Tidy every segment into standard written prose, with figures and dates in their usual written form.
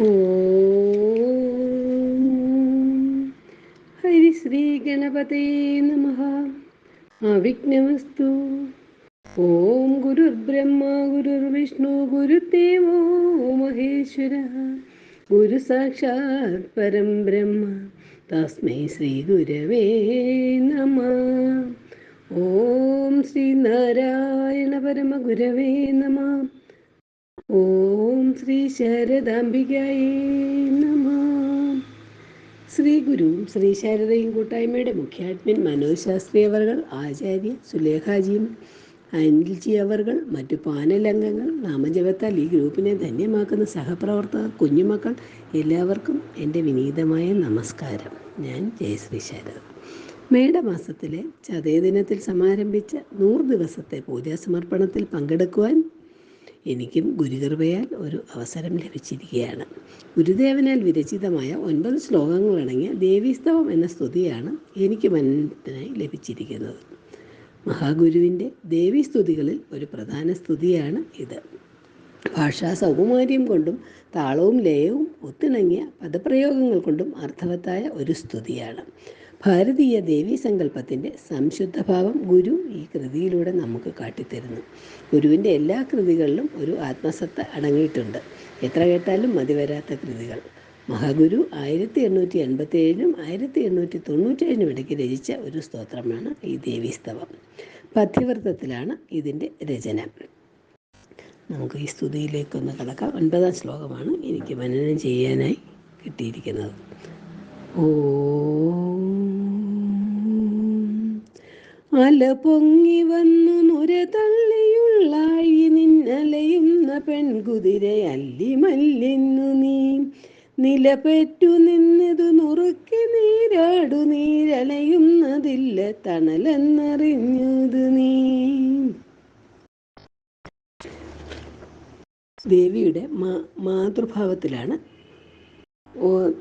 ഓം ഹരിശ്രീ ഗണപതേ നമഃ. അവിഘ്നമസ്തു. ഓം ഗുരുർബ്രഹ്മ ഗുരുർവിഷ്ണു ഗുരുദേവോ മഹേശ്വരഃ. ഗുരു സാക്ഷാത് പരം ബ്രഹ്മ തസ്മൈ ശ്രീ ഗുരവേ നമഃ. ഓം ശ്രീനാരായണ പരമ ഗുരവേ നമഃ. ഓം ശ്രീ ശാരദാംബികായേ നമഃ. ശ്രീ ഗുരുവും ശ്രീ ശാരദയും കൂട്ടായ്മയുടെ മുഖ്യാഡ്മിൻ മനോജ് ശാസ്ത്രി അവർകൾ, ആചാര്യ സുലേഖാജിയും അനിൽജി അവർകൾ, മറ്റു പാനൽ അംഗങ്ങൾ, നാമജപത്താൽ ഈ ഗ്രൂപ്പിനെ ധന്യമാക്കുന്ന സഹപ്രവർത്തകർ, കുഞ്ഞുമക്കൾ, എല്ലാവർക്കും എൻ്റെ വിനീതമായ നമസ്കാരം. ഞാൻ ജയശ്രീ ശാരദ. മേടമാസത്തിലെ ചതയ ദിനത്തിൽ സമാരംഭിച്ച 100 ദിവസത്തെ പൂജാസമർപ്പണത്തിൽ പങ്കെടുക്കുവാൻ എനിക്കും ഗുരുകൃപയാൽ ഒരു അവസരം ലഭിച്ചിരിക്കുകയാണ്. ഗുരുദേവനാൽ വിരചിതമായ 9 ശ്ലോകങ്ങളടങ്ങിയ ദേവീസ്തവം എന്ന സ്തുതിയാണ് എനിക്ക് മനനത്തിനായി ലഭിച്ചിരിക്കുന്നത്. മഹാഗുരുവിൻ്റെ ദേവീസ്തുതികളിൽ ഒരു പ്രധാന സ്തുതിയാണ് ഇത്. ഭാഷാ സൗകുമാര്യം കൊണ്ടും താളവും ലയവും ഒത്തിണങ്ങിയ പദപ്രയോഗങ്ങൾ കൊണ്ടും അർത്ഥവത്തായ ഒരു സ്തുതിയാണ്. ഭാരതീയ ദേവീസങ്കല്പത്തിൻ്റെ സംശുദ്ധഭാവം ഗുരു ഈ കൃതിയിലൂടെ നമുക്ക് കാട്ടിത്തരുന്നു. ഗുരുവിൻ്റെ എല്ലാ കൃതികളിലും ഒരു ആത്മസത്ത അടങ്ങിയിട്ടുണ്ട്. എത്ര കേട്ടാലും മതിവരാത്ത കൃതികൾ. മഹാഗുരു 1887-നും 1897-നും ഇടയ്ക്ക് രചിച്ച ഒരു സ്തോത്രമാണ് ഈ ദേവീസ്തവം. പദ്യവൃത്തത്തിലാണ് ഇതിൻ്റെ രചന. നമുക്ക് ഈ സ്തുതിയിലേക്കൊന്ന് കടക്കാം. 9-ാം ശ്ലോകമാണ് എനിക്ക് മനനം ചെയ്യാനായി കിട്ടിയിരിക്കുന്നത്. അല പൊങ്ങി വന്നു നുര തള്ളിയുള്ളാഴി നിന്നലയുന്ന പെൺകുതിര അല്ലി മല്ലിന്നു നീ നിലപെറ്റു നിന്നതു നുറുക്കി നീരാടു നീരലയുന്നതില്ല തണലെന്നറിഞ്ഞത് നീ.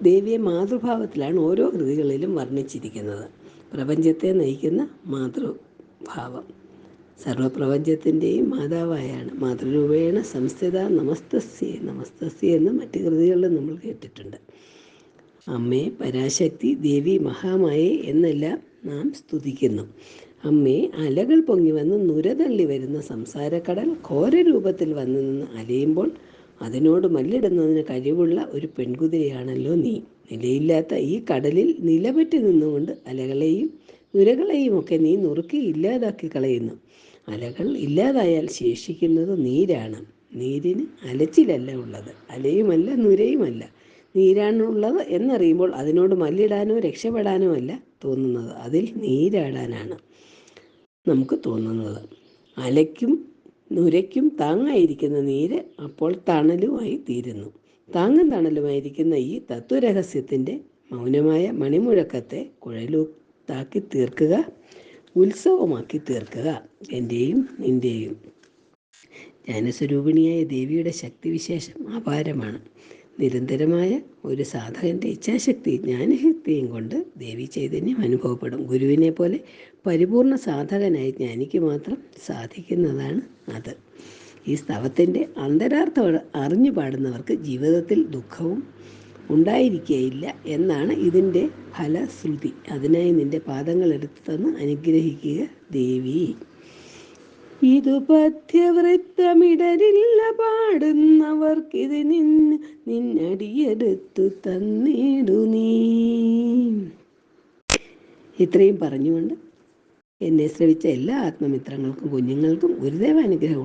ദേവിയെ മാതൃഭാവത്തിലാണ് ഓരോ കൃതികളിലും വർണ്ണിച്ചിരിക്കുന്നത്. പ്രപഞ്ചത്തെ നയിക്കുന്ന മാതൃഭാവം സർവപ്രപഞ്ചത്തിൻ്റെയും മാതാവായാണ്. മാതൃരൂപേണ സംസ്ഥിത നമസ്തസ്യേ എന്ന് മറ്റ് കൃതികളിലും നമ്മൾ കേട്ടിട്ടുണ്ട്. അമ്മേ പരാശക്തി, ദേവി മഹാമായേ എന്നെല്ലാം നാം സ്തുതിക്കുന്നു. അമ്മേ, അലകൾ പൊങ്ങി വന്ന് നുരതള്ളി വരുന്ന സംസാരക്കടൽ ഘോരരൂപത്തിൽ വന്നു നിന്ന് അലയുമ്പോൾ അതിനോട് മല്ലിടുന്നതിന് കഴിവുള്ള ഒരു പെൺകുതിരയാണല്ലോ നീ. നിലയില്ലാത്ത ഈ കടലിൽ നിലപറ്റി നിന്നുകൊണ്ട് അലകളെയും നുരകളെയും ഒക്കെ നീ നുറുക്കി ഇല്ലാതാക്കി കളയുന്നു. അലകൾ ഇല്ലാതായാൽ ശേഷിക്കുന്നത് നീരാണ്. നീരിന് അലച്ചിലല്ല ഉള്ളത്, അലയുമല്ല നുരയുമല്ല. നീരാണുള്ളത് എന്നറിയുമ്പോൾ അതിനോട് മല്ലിടാനോ രക്ഷപ്പെടാനോ അല്ല തോന്നുന്നത്, അതിൽ നീരാടാനാണ് നമുക്ക് തോന്നുന്നത്. അലയ്ക്കും നുരയ്ക്കും താങ്ങായിരിക്കുന്ന നീര് അപ്പോൾ തണലുമായി തീരുന്നു. താങ്ങും തണലുമായിരിക്കുന്ന ഈ തത്വരഹസ്യത്തിൻ്റെ മൗനമായ മണിമുഴക്കത്തെ കുഴലൂത്താക്കി തീർക്കുക, ഉത്സവമാക്കി തീർക്കുക. എൻ്റെയും നിൻ്റെയും ജ്ഞാനസ്വരൂപിണിയായ ദേവിയുടെ ശക്തിവിശേഷം അപാരമാണ്. നിരന്തരമായ ഒരു സാധകൻ്റെ ഇച്ഛാശക്തി ജ്ഞാനശക്തിയും കൊണ്ട് ദേവി ചൈതന്യം അനുഭവപ്പെടും. ഗുരുവിനെ പോലെ പരിപൂർണ സാധകനായി ജ്ഞാനിക്ക് മാത്രം സാധിക്കുന്നതാണ് അത്. ഈ സ്തവത്തിൻ്റെ അന്തരാർത്ഥം അറിഞ്ഞു പാടുന്നവർക്ക് ജീവിതത്തിൽ ദുഃഖവും ഉണ്ടായിരിക്കുകയില്ല എന്നാണ് ഇതിൻ്റെ ഫലശ്രുതി. അതിനായി നിൻ്റെ പാദങ്ങൾ എടുത്തു തന്ന് അനുഗ്രഹിക്കുക ദേവി. ഇതു പഥ്യവൃത്തമിടരില്ല പാടുന്നവർക്കിത് നിന്നടിയെടുത്തു തന്നിടു നീ. ഇത്രയും പറഞ്ഞുകൊണ്ട് എന്നെ ശ്രവിച്ച എല്ലാ ആത്മമിത്രങ്ങൾക്കും കുഞ്ഞുങ്ങൾക്കും ഗുരുദേവാനുഗ്രഹം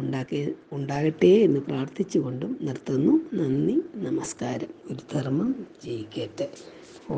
ഉണ്ടാകട്ടെ എന്ന് പ്രാർത്ഥിച്ചുകൊണ്ടും നിർത്തുന്നു. നന്ദി, നമസ്കാരം. ഗുരുധർമ്മം ജയിക്കട്ടെ. ഓ